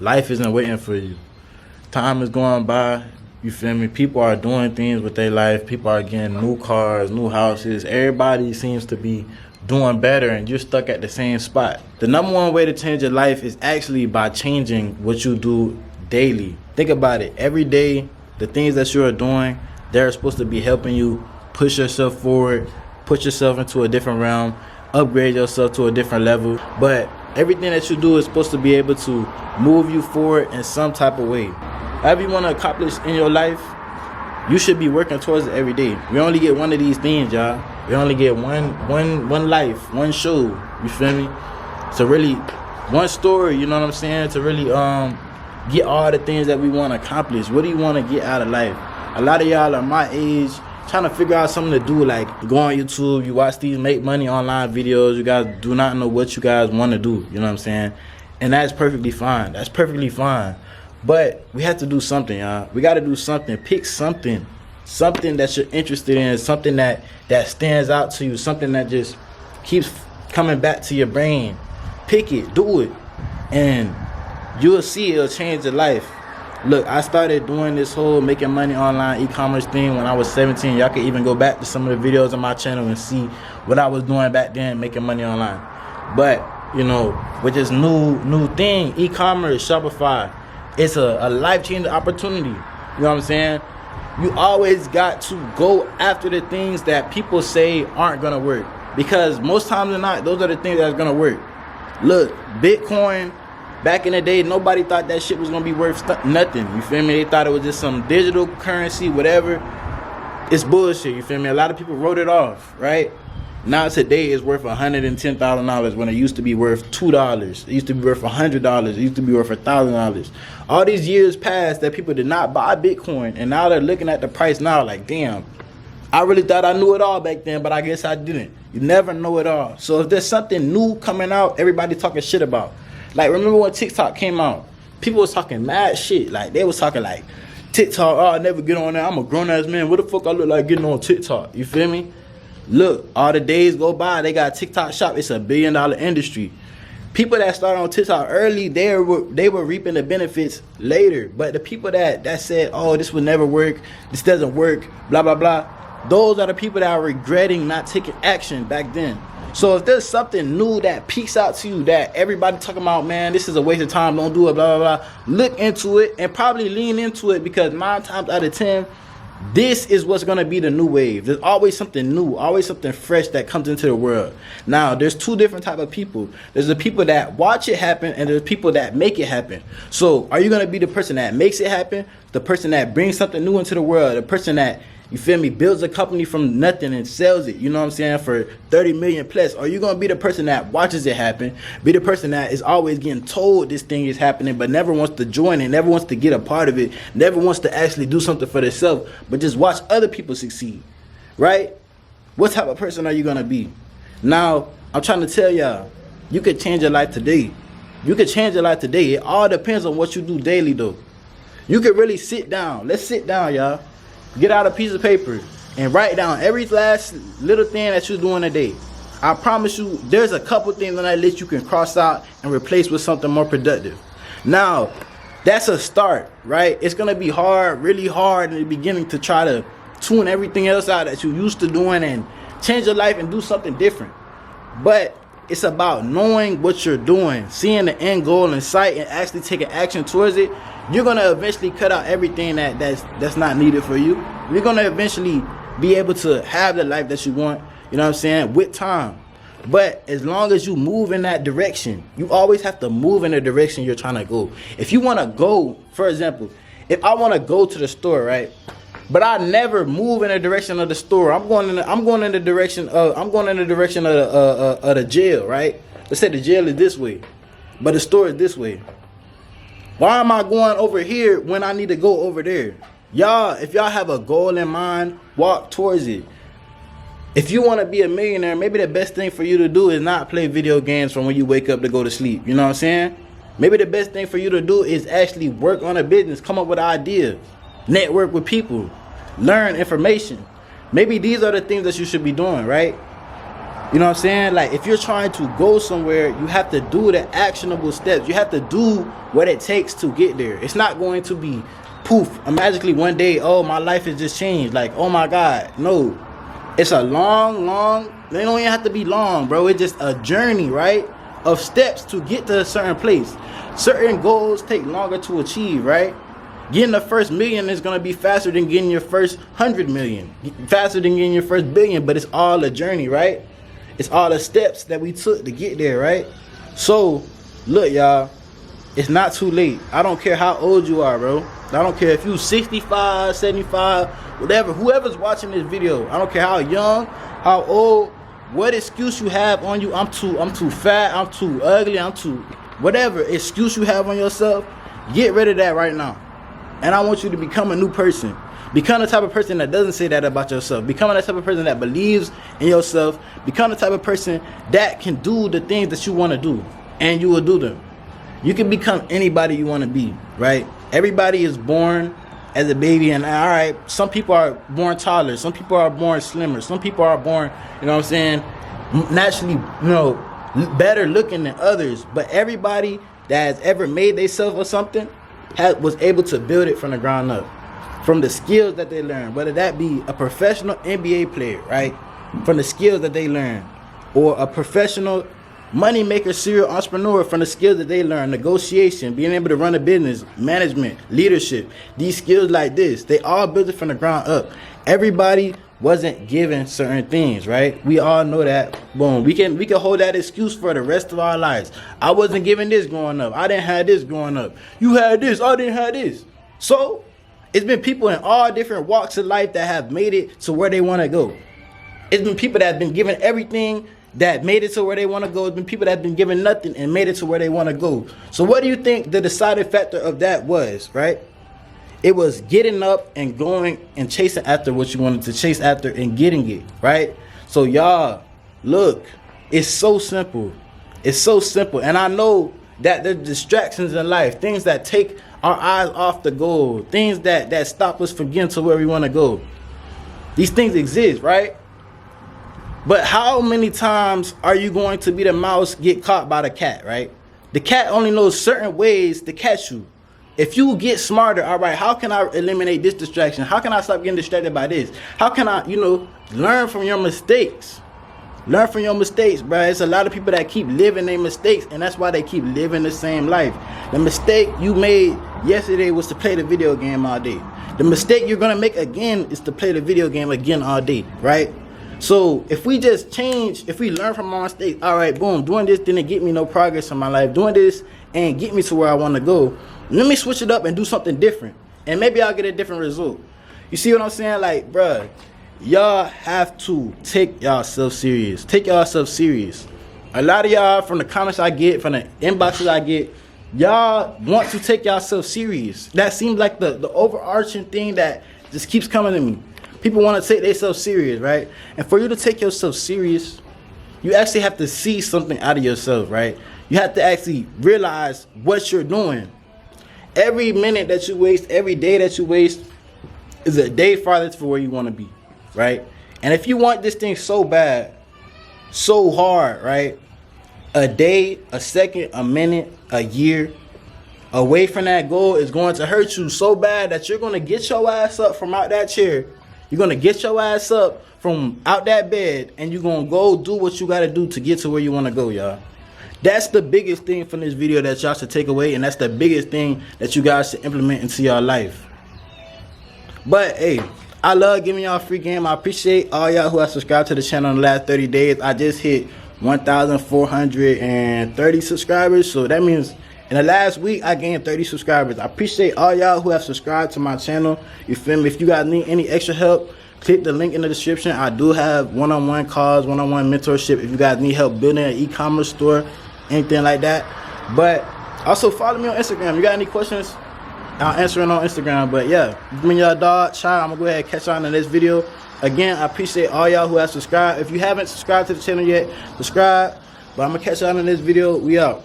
Life isn't waiting for you. Time is going by. You feel me? People are doing things with their life. People are getting new cars, new houses. Everybody seems to be doing better, and you're stuck at the same spot. The number one way to change your life is actually by changing what you do daily. Think about it. Every day, the things that you're doing, they're supposed to be helping you push yourself forward, put yourself into a different realm, upgrade yourself to a different level. But everything that you do is supposed to be able to move you forward in some type of way. Whatever you want to accomplish in your life, you should be working towards it every day. We only get one of these things, y'all. We only get one life, one show. You feel me? To really, one story. You know what I'm saying? To really get all the things that we want to accomplish. What do you want to get out of life? A lot of y'all are my age, trying to figure out something to do, like go on YouTube, you watch these make money online videos. You guys do not know what you guys want to do. You know what I'm saying? And that's perfectly fine. That's perfectly fine. But we have to do something, y'all. We got to do something. Pick something. Something that you're interested in. Something that stands out to you. Something that just keeps coming back to your brain. Pick it. Do it. And you'll see it'll change your life. Look, I started doing this whole making money online e-commerce thing when I was 17. Y'all can even go back to some of the videos on my channel and see what I was doing back then, making money online. But, you know, with this new thing, e-commerce, Shopify, it's a life-changing opportunity. You know what I'm saying? You always got to go after the things that people say aren't going to work. Because most times than not, those are the things that's going to work. Look, Bitcoin, back in the day, nobody thought that shit was going to be worth nothing. You feel me? They thought it was just some digital currency, whatever. It's bullshit. You feel me? A lot of people wrote it off, right? Now today it's worth $110,000 when it used to be worth $2. It used to be worth $100. It used to be worth $1,000. All these years passed that people did not buy Bitcoin, and now they're looking at the price now like, damn, I really thought I knew it all back then, but I guess I didn't. You never know it all. So if there's something new coming out, everybody talking shit about. Like, remember when TikTok came out? People was talking mad shit. Like, they was talking like, TikTok, oh, I never get on there. I'm a grown-ass man. What the fuck I look like getting on TikTok? You feel me? Look, all the days go by, they got TikTok shop. It's $1 billion industry. People that started on TikTok early, they were reaping the benefits later. But the people that said, oh, this would never work, this doesn't work, blah, blah, blah, those are the people that are regretting not taking action back then. So if there's something new that peeks out to you that everybody talking about, man, this is a waste of time, don't do it, blah, blah, blah, look into it and probably lean into it, because 9 times out of 10, this is what's going to be the new wave. There's always something new, always something fresh that comes into the world. Now, there's two different type of people. There's the people that watch it happen, and there's people that make it happen. So are you going to be the person that makes it happen, the person that brings something new into the world, the person that, you feel me, builds a company from nothing and sells it, you know what I'm saying, for 30 million plus? Or are you going to be the person that watches it happen, be the person that is always getting told this thing is happening but never wants to join it, never wants to get a part of it, never wants to actually do something for themselves, but just watch other people succeed, right? What type of person are you going to be? Now, I'm trying to tell y'all, you could change your life today. You could change your life today. It all depends on what you do daily, though. You could really sit down. Let's sit down, y'all. Get out a piece of paper and write down every last little thing that you're doing a day. I promise you, there's a couple things on that list you can cross out and replace with something more productive. Now, that's a start, right? It's going to be hard, really hard in the beginning, to try to tune everything else out that you used to doing and change your life and do something different. But it's about knowing what you're doing, seeing the end goal in sight, and actually taking action towards it. You're going to eventually cut out everything that's not needed for you. You're going to eventually be able to have the life that you want, you know what I'm saying, with time. But as long as you move in that direction, you always have to move in the direction you're trying to go. If you want to go, for example, if I want to go to the store, right, but I never move in the direction of the store, I'm going in the direction of the jail, right? Let's say the jail is this way, but the store is this way. Why am I going over here when I need to go over there? Y'all, if y'all have a goal in mind, walk towards it. If you want to be a millionaire, maybe the best thing for you to do is not play video games from when you wake up to go to sleep. You know what I'm saying? Maybe the best thing for you to do is actually work on a business, come up with an idea, network with people, learn information. Maybe these are the things that you should be doing, right? You know what I'm saying? Like, if you're trying to go somewhere, you have to do the actionable steps. You have to do what it takes to get there. It's not going to be poof, magically one day, oh, my life has just changed. Like, oh my God. No. It's a long, they don't even have to be long, bro. It's just a journey, right? Of steps to get to a certain place. Certain goals take longer to achieve, right? Getting the first million is going to be faster than getting your first 100 million. Faster than getting your first billion, but it's all a journey, right? It's all the steps that we took to get there, right? So, look, y'all, it's not too late. I don't care how old you are, bro. I don't care if you 65, 75, whatever. Whoever's watching this video, I don't care how young, how old, what excuse you have on you. I'm too fat, I'm too ugly, I'm too whatever excuse you have on yourself. Get rid of that right now. And I want you to become a new person. Become the type of person that doesn't say that about yourself. Become the type of person that believes in yourself. Become the type of person that can do the things that you want to do, and you will do them. You can become anybody you want to be, right? Everybody is born as a baby, and all right, some people are born taller, some people are born slimmer, some people are born, you know what I'm saying, naturally, you know, better looking than others. But everybody that has ever made themselves or something was able to build it from the ground up, from the skills that they learned, whether that be a professional NBA player, right? From the skills that they learned, or a professional money maker, serial entrepreneur, from the skills that they learned, negotiation, being able to run a business, management, leadership, these skills like this, they all built it from the ground up. Everybody wasn't given certain things, right? We all know that. Boom. We can hold that excuse for the rest of our lives. I wasn't given this growing up. I didn't have this growing up. You had this. I didn't have this. So it's been people in all different walks of life that have made it to where they want to go. It's been people that have been given everything that made it to where they want to go. It's been people that have been given nothing and made it to where they want to go. So what do you think the deciding factor of that was, right? It was getting up and going and chasing after what you wanted to chase after and getting it, right? So y'all, look, it's so simple. It's so simple. And I know that there's distractions in life, things that take our eyes off the goal, things that stop us from getting to where we want to go. These things exist, right? But how many times are you going to be the mouse get caught by the cat, right? The cat only knows certain ways to catch you. If you get smarter, all right, how can I eliminate this distraction? How can I stop getting distracted by this? How can I, learn from your mistakes? Learn from your mistakes, bro. It's a lot of people that keep living their mistakes, and that's why they keep living the same life. The mistake you made yesterday was to play the video game all day. The mistake you're going to make again is to play the video game again all day, right? So if we just change, if we learn from our mistakes, all right, boom, doing this didn't get me no progress in my life. Doing this ain't get me to where I want to go. Let me switch it up and do something different, and maybe I'll get a different result. You see what I'm saying? Like, bruh, y'all have to take yourself serious. Take yourself serious. A lot of y'all, from the comments I get, from the inboxes I get, y'all want to take yourself serious. That seems like the overarching thing that just keeps coming to me. People want to take themselves serious, right? And for you to take yourself serious, you actually have to see something out of yourself, right? You have to actually realize what you're doing. Every minute that you waste, every day that you waste is a day farther for where you want to be, right? And if you want this thing so bad, so hard, right? A day, a second, a minute, a year away from that goal is going to hurt you so bad that you're going to get your ass up from out that chair. You're going to get your ass up from out that bed, and you're going to go do what you got to do to get to where you want to go, y'all. That's the biggest thing from this video that y'all should take away, and that's the biggest thing that you guys should implement into your life. But, hey, I love giving y'all free game. I appreciate all y'all who have subscribed to the channel in the last 30 days. I just hit 1,430 subscribers, so that means in the last week, I gained 30 subscribers. I appreciate all y'all who have subscribed to my channel. You feel me? If you guys need any extra help, click the link in the description. I do have one-on-one calls, one-on-one mentorship if you guys need help building an e-commerce store, anything like that. But also follow me on Instagram. You got any questions? I'll answer it on Instagram. But yeah, it's been your dog, Chai. I'm going to go ahead and catch y'all in the next video. Again, I appreciate all y'all who have subscribed. If you haven't subscribed to the channel yet, subscribe. But I'm going to catch y'all in this video. We out.